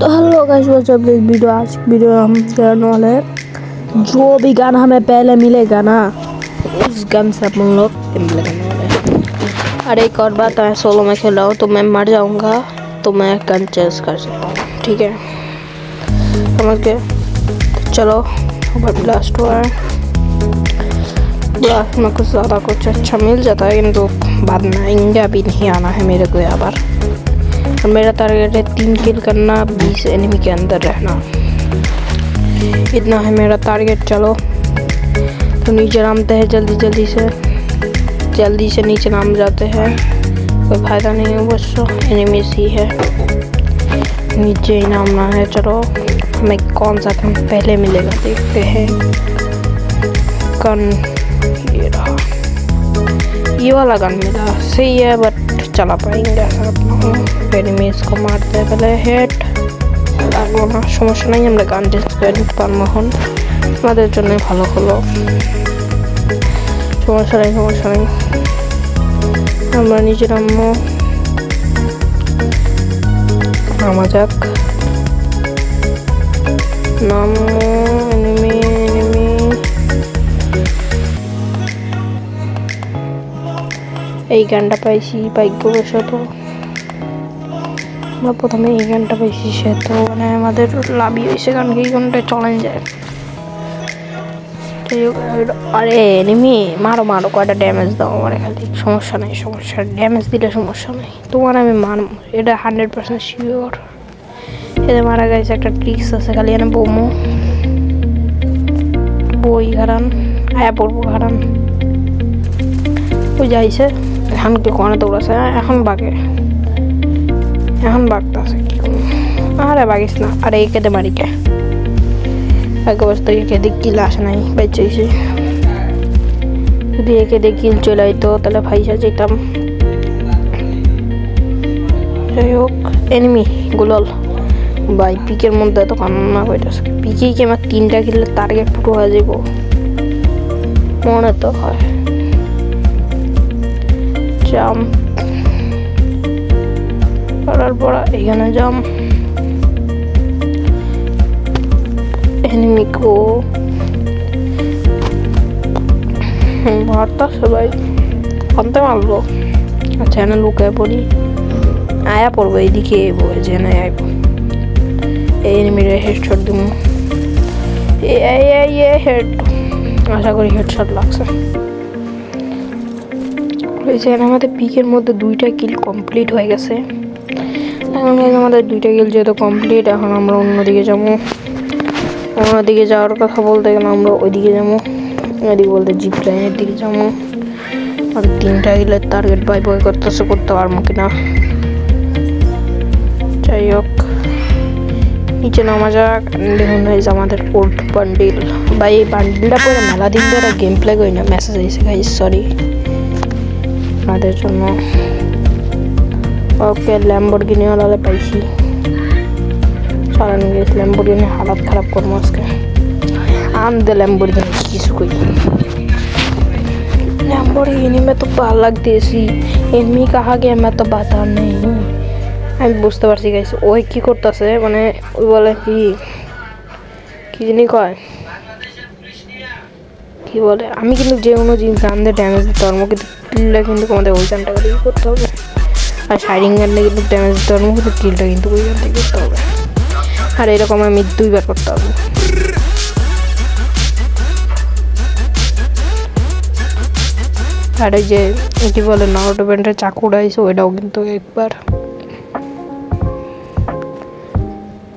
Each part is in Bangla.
तो hello guys what's up this video. आज वीडियो हम करने वाले हैं जो भी गाना हमें पहले मिलेगा ना उस गन से अपन लोग गेमप्ले करने वाले हैं। अरे एक और बात, मैं सोलो में खेल रहा हूँ तो मैं मर जाऊँगा तो मैं गन चेंज कर सकता हूँ, ठीक है समझ गए। तो चलो ब्लास्ट हुआ है, ब्लास्ट में कुछ ज़्यादा कुछ अच्छा मिल जाता है किंतु बाद में इंडिया भी नहीं आना है मेरे को यहाँ पर। और मेरा टारगेट है 3 किल करना, 20 एनिमी के अंदर रहना, इतना है मेरा टारगेट। चलो तो नीचे नामते हैं जल्दी से नीचे नाम जाते हैं, कोई फ़ायदा नहीं है, बस एनिमीज ही है, नीचे ही नामना है। चलो हमें कौन सा गन पहले मिलेगा देखते हैं। गन ये रहा, ये वाला गन मिला, सही है बट चला पाएंगे एनिमीज को मारते हैं पहले हेड লাগলো না, সমস্যা নাই, আমরা গান টেস্ট করে নিতে পারবো এখন, আমাদের জন্য ভালো হলো, সমস্যা নাই। আমরা নিচে নামা যাক, এনিমি এই গানটা পাইছি ভাগ্যবশত, আমরা প্রথমে এই গানটা পাইছি, সে তো মানে আমাদের লাভই হয়েছে কারণ এই গানটা চলেন যায়। আরে এনিমি মারো কয়টা ড্যামেজ দাও আমার, খালি সমস্যা নাই, ড্যামেজ দিলে সমস্যা নাই, তোমার আমি মারব, এটা 100% শিওর। এদের মারা গেছে একটা ট্রিক্স আছে, খালি এনে বই হারান আয়া পড়বো হারান ওই যাইছে এখন কি কোনে দৌড়াছে, এখন বাগতাছে কি করবো, আরে বাগিস না, আরে একে মারি কে এক অবস্থা একে কিল আসে নাই বেঁচেছি, যদি একে কিল চলে আইতো তাহলে ফাইসা যেতাম। যাই হোক এনিমি গুলল ভাই পিকের মধ্যে তো কান্না কইতাছে, পিকেই কি আমার 3টা কিলের টার্গেট পুরো হয়ে যাব মনে তো হয়। জাম্প করার পর এখানে জাম্প, এনিমিকে মারতা সবাই আনতে মারবো। আচ্ছা এখানে লুকায় পড়ি, আয়া পড়বো এইদিকে জেনে আইব, এই এনিমিরে হেডশট দিব, হেড আশা করি হেডশট লাগছে। এখানে আমাদের পিকের মধ্যে 2টা কিল কমপ্লিট হয়ে গেছে, এখন আমাদের 2টা কিল যেহেতু কমপ্লিট, এখন আমরা অন্যদিকে যাওয়ার কথা বলতে গেলে আমরা ওইদিকে যাবো, ওইদিকে বলতে জিপ লাইনের দিকে যাবো। আর 3টা কিলের টার্গেট বয় করতে পারবো কিনা। যাই হোক নিচে নামা যাক, দেখুন আমাদের ওল্ড বান্ডিল, ভাই এই বান্ডিলটা পরে মেলা দিন ধরে গেম প্লে করি না, মেসেজ আইসে গাইস সরি আপনাদের জন্য। ওকে ল্যাম্বরগিনি ওয়ালা পাইছি, চালান গেছি ল্যাম্বরগিনি, হালাত খারাপ করবো আজকে, आंदे लैम्बोर्गिनी किस कोई लैम्बोर्गिनी में तो अलग देसी एनिमी कहा गया मैं तो बता नहीं, আমি বুঝতে পারছি গাইস ওই কি করতেছে, মানে ওই বলে কি জানি কয় কি বলে, আমি কিন্তু যে কোনো জিনিস গান দিয়ে ড্যামেজ দিতে পারবো কিন্তু কিলটা কিন্তু আমাদের ওই গানটা করে করতে হবে, আর শাইরিং গানটা কিন্তু ড্যামেজ দিতে পারবো কিন্তু কিলটা কিন্তু ওই গান থেকে করতে হবে, আর এরকম আমি 2বার করতে পারবো। আর এই যে কি বলে নারুটো ব্যান্ডের চাকু উড়াইছে ওইটাও কিন্তু একবার,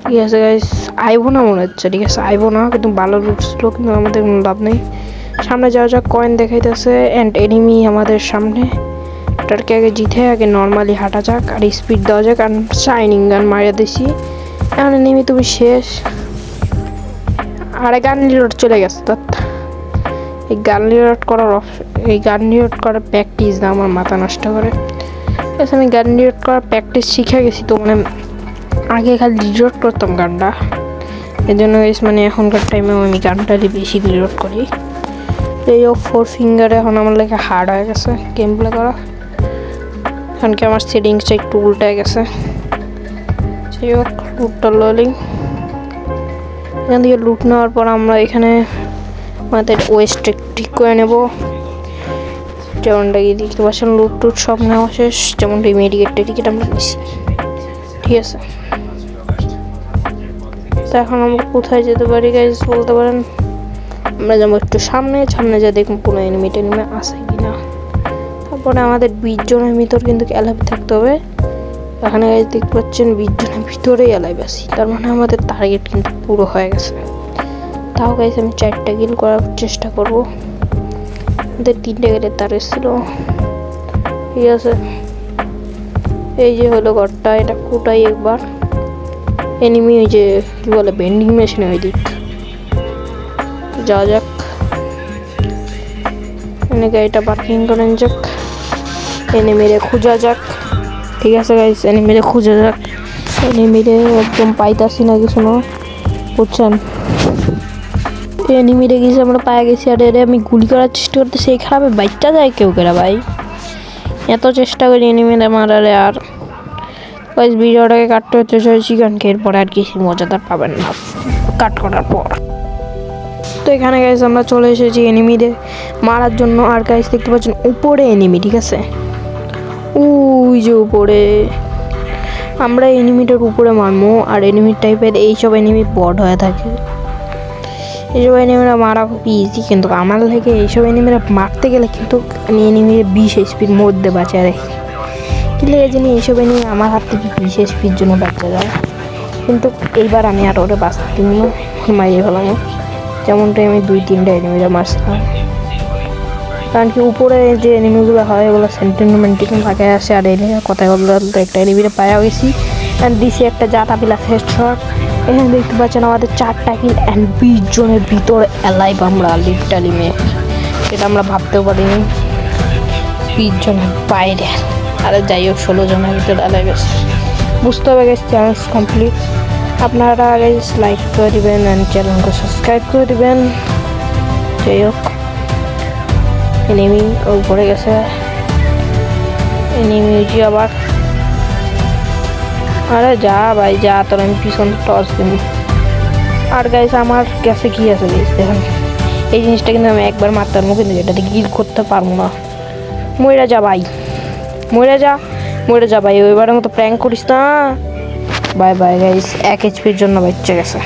ঠিক আছে গাইস আইবো না মনে হচ্ছে, ঠিক আছে আইবো না কিন্তু ভালো লুটছিল কিন্তু আমাদের কোনো লাভ নেই। সামনে যাওয়া যাক, কয়েন দেখাইতেছে অ্যান্ড এনিমি আমাদের সামনে, এটাকে আগে জিতে আগে নর্মালি হাঁটা যাক আর স্পিড দেওয়া যাক, আর শাইনিং গান মারিয়ে দিছি, এখন এনিমি তুমি শেষ। আরে গান রিলোড চলে গেছে, এই গান রিলোড করার প্র্যাকটিস না আমার মাথা নষ্ট করে, আমি গান রিলোড করার প্র্যাকটিস শিখে গেছি, তো মানে আগে খালি রিলোড করতাম গানটা, এর জন্য মানে এখনকার টাইমেও আমি গানটা বেশি রিলোড করি। এই 4 ফিঙ্গারে এখন আমার লাগে হার্ড হয়ে গেছে গেম প্লে করা, কারণ কি আমার সেটিংসটা একটু উল্টে গেছে, যাই হোক লুটটা ললিং, এখান থেকে লুট নেওয়ার পর আমরা এখানে আমাদের ওয়েস্ট ঠিক করে নেব। যেমনটা কি দেখতে পাচ্ছেন লুট টুট সব নেওয়া শেষ, যেমনটা মেডিকেট আমরা নিচ্ছি, ঠিক আছে। তো এখন আমরা কোথায় যেতে পারি গাইস বলতে পারেন? আমরা যাবো একটু সামনে যা দেখুন কোনো এনিমি আসে কিনা। তারপরে আমাদের 20 জনের ভিতর কিন্তু অ্যালাইভ থাকতে হবে। এখানে গাইস দেখতে পাচ্ছেন 20 জনের ভিতরেই অ্যালাইভ আছি, তার মানে আমাদের টার্গেট কিন্তু পুরো হয়ে গেছে। তাও গাইস আমি 4টা কিল করার চেষ্টা করব, আমাদের 3টে গেলে তার এসেছিল, ঠিক আছে। এই যে হলো ঘরটা, এটা ফুটাই একবার। এনিমি ওই যে কি বলে বেন্ডিং মেশিনে ওই দিক, যাওয়া যাক। এনে গাড়িটা পার্কিং করেন যাক, এনিমিরে খোঁজা যাক, ঠিক আছে গাইস। এনিমিরে খোঁজা যাক, এনিমিরে একদম পাইতাছি না কিছু না, বুঝছেন। এনিমিরে গেছি আমরা পায়ে গেছি, আর এর আমি গুলি করার চেষ্টা করতে সেই খারাপে বাচ্চা যায় কেউ কেরা ভাই, এত চেষ্টা করি এনিমিরে মারারে। আর গাইস ভিডিওটাকে কাটতে হচ্ছে চাইছি, কারণ এরপরে আর কিছু মজাদার পাবেন না কাট করার পর। তো এখানে গাইস আমরা চলে এসেছি এনিমিদের মারার জন্য। আর গাইস দেখতে পাচ্ছেন উপরে এনিমি, ঠিক আছে, ওই যে উপরে। আমরা এনিমিটার উপরে মারবো, আর এনিমি টাইপের এইসব এনিমি বড হয়ে থাকে। এইসব এনিমিরা মারা খুব ইজি, কিন্তু আমার লাগে এইসব এনিমিরা মারতে গেলে কিন্তু আমি এনিমির 20 HPর মধ্যে বাঁচা রাখি। কি লেগে জানি এইসব এনিমি আমার হাত থেকে 20 HPর জন্য বাঁচা যায়, কিন্তু এইবার আমি আর ওরে বাঁচতে মারিয়ে ফেলাম। যেমনটাই আমি 2-3টা এনিমিরা মারছিলাম, কারণ কি উপরে যে এনিমিগুলো হয় ওগুলো সেন্টিমেন্টিং লাগায় আসে। আর এনিমির কথা বলতে একটা এনিমিরে পাওয়া গেছি অ্যান্ড দিছি একটা জাতা পিলা হেডশট। এখানে দেখতে পাচ্ছেন আমাদের 4টা কিল অ্যান্ড 20 জনের ভিতর অ্যালাইভ আমরা লিটারালি সেটা আমরা ভাবতেও পারিনি। 20 জনের বাইরে, আরে যাই হোক 16 জনের ভিতর অ্যালাইভ আছে, বুঝতে হবে গেছে। Challenge complete. আপনারা আগে লাইক করে দেবেন অ্যান্ড চ্যানেলকে সাবস্ক্রাইব করে দেবেন। যাই হোক এনিমি উপরে গেছে, এনিমি উঠি আবার। আরে যা ভাই যা, তোর আমি পিছন টস দিন। আর গাইস আমার কাছে কি আছে গাইস দেখেন, এই জিনিসটা কিন্তু আমি একবার মারতে পারবো, কিন্তু এটাতে কিল করতে পারবো না। মরে যা ভাই, মরে যা ভাই, ওইবারের মতো প্র্যাঙ্ক করিস না। বাই বাই গাইস, 1 HPর জন্য বাচ্চা গেছে।